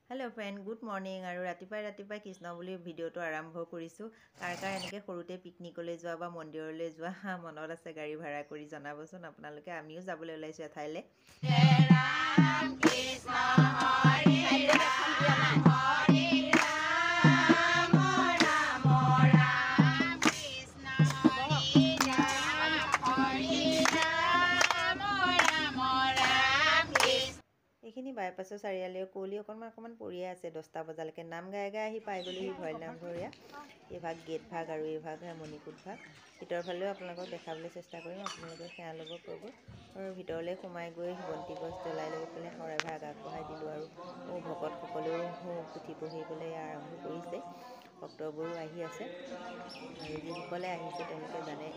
Hello' friend, good morning. আৰু ৰাতিপুৱাই কৃষ্ণ বুলি ভিডিঅ'টো আৰম্ভ কৰিছোঁ। কাৰ এনেকৈ সৰুতে পিকনিকলৈ যোৱা বা মন্দিৰলৈ যোৱা মনত আছে গাড়ী ভাড়া কৰি জনাবচোন আপোনালোকে। আমিও যাবলৈ ওলাইছোঁ এঠাইলৈ। এইখিনি বাইপাছৰ চাৰিআলি কুঁৱলী অকণমান পৰিয়ে আছে। 10টা বজালৈকে নাম গাই আহি পাই গ'লোহি ভৈৰৱ নামঘৰীয়া। এইভাগ গেট ভাগ আৰু এইভাগ মণিকূট ভাগ। ভিতৰৰ ফালেও আপোনালোকক দেখাবলৈ চেষ্টা কৰিম, আপোনালোকে সেৱা ল'ব পাব। আৰু ভিতৰলৈ সোমাই গৈ বন্তি গছ জ্বলাই লৈ পেলাই শৰাই ভাগ আগবঢ়াই দিলোঁ। আৰু ভকতসকলেও পুথি পঢ়িবলৈ আৰম্ভ কৰিছে। ভক্তবোৰো আহি আছে আৰু যিসকলে আহিছে তেওঁলোকে জানে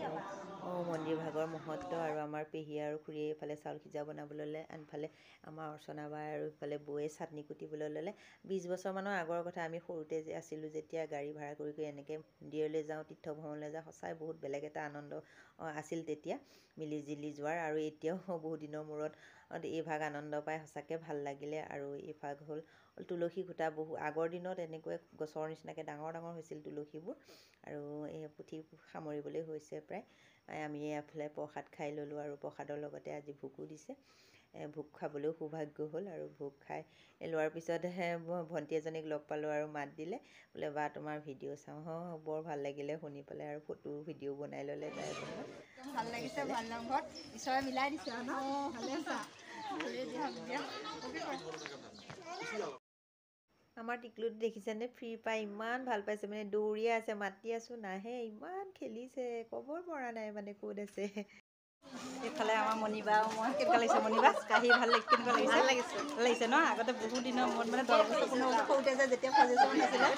মন্দিৰ ভাগৰ মহত্ব। আৰু আমাৰ পেহী আৰু খুৰীয়ে এইফালে চাউল সিজা বনাবলৈ ল'লে, আনফালে আমাৰ অৰ্চনা বাই আৰু ইফালে বৌয়ে চাটনি কুটিবলৈ ল'লে। 20 বছৰমানৰ আগৰ কথা, আমি সৰুতে যে আছিলোঁ, যেতিয়া গাড়ী ভাড়া কৰি এনেকৈ মন্দিৰলৈ যাওঁ, তীৰ্থভ্ৰমণলৈ যাওঁ, সঁচাই বহুত বেলেগ এটা আনন্দ আছিল তেতিয়া মিলিজুলি যোৱাৰ। আৰু এতিয়াও বহুত দিনৰ মূৰত এইভাগ আনন্দ পাই সঁচাকৈ ভাল লাগিলে। আৰু এইভাগ হ'ল তুলসী খুঁটা। আগৰ দিনত এনেকৈ গছৰ নিচিনাকৈ ডাঙৰ হৈছিল তুলসীবোৰ। আৰু এই পুথি সামৰিবলৈ হৈছে প্ৰায়। আমি এফালে প্ৰসাদ খাই ল'লোঁ আৰু প্ৰসাদৰ লগতে আজি ভোগো দিছে। ভোগ খাবলৈও সৌভাগ্য হ'ল। আৰু ভোগ খাই লোৱাৰ পিছতহে ভণ্টি এজনীক লগ পালোঁ আৰু মাত দিলে, বোলে বা তোমাৰ ভিডিঅ' চাওঁ। বৰ ভাল লাগিলে শুনি পেলাই। আৰু ফটো ভিডিঅ' বনাই ল'লে তাই। ভাল লাগিছে, ভাল নামঘৰত ঈশ্বৰে মিলাই দিছে আৰু ন। ভালে আছা? আমাৰ টিকলুটো দেখিছেনে? ফ্ৰী পাই ইমান ভাল পাইছে, মানে দৌৰিয়ে আছে, মাতি আছোঁ নাহে, ইমান খেলিছে, ক'বই পৰা নাই মানে ক'ত আছে। এইফালে আমাৰ মণিবা আৰু মই। কেনেকুৱা লাগিছে মণিবা? কাহি ভাল লাগিছে? কেনেকুৱা লাগিছে? ভাল লাগিছে ন। আগতে বহুত দিনৰ মূৰত মানে 10 বছৰ 15 বছৰ সৰুতে যে যেতিয়া পজিশ্যন আছিলে,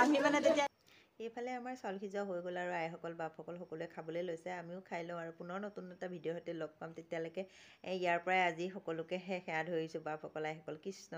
আমি মানে তেতিয়া এইফালে আমাৰ চাউল সিজোৱা হৈ গ'ল আৰু আইসকল বাপসকল সকলোৱে খাবলৈ লৈছে। আমিও খাই লওঁ আৰু পুনৰ নতুন এটা ভিডিঅ'ৰ সৈতে লগ পাম। তেতিয়ালৈকে ইয়াৰ পৰাই আজি সকলোকে সেৱা ধৰিছোঁ। বাপসকল আইসকল কৃষ্ণ।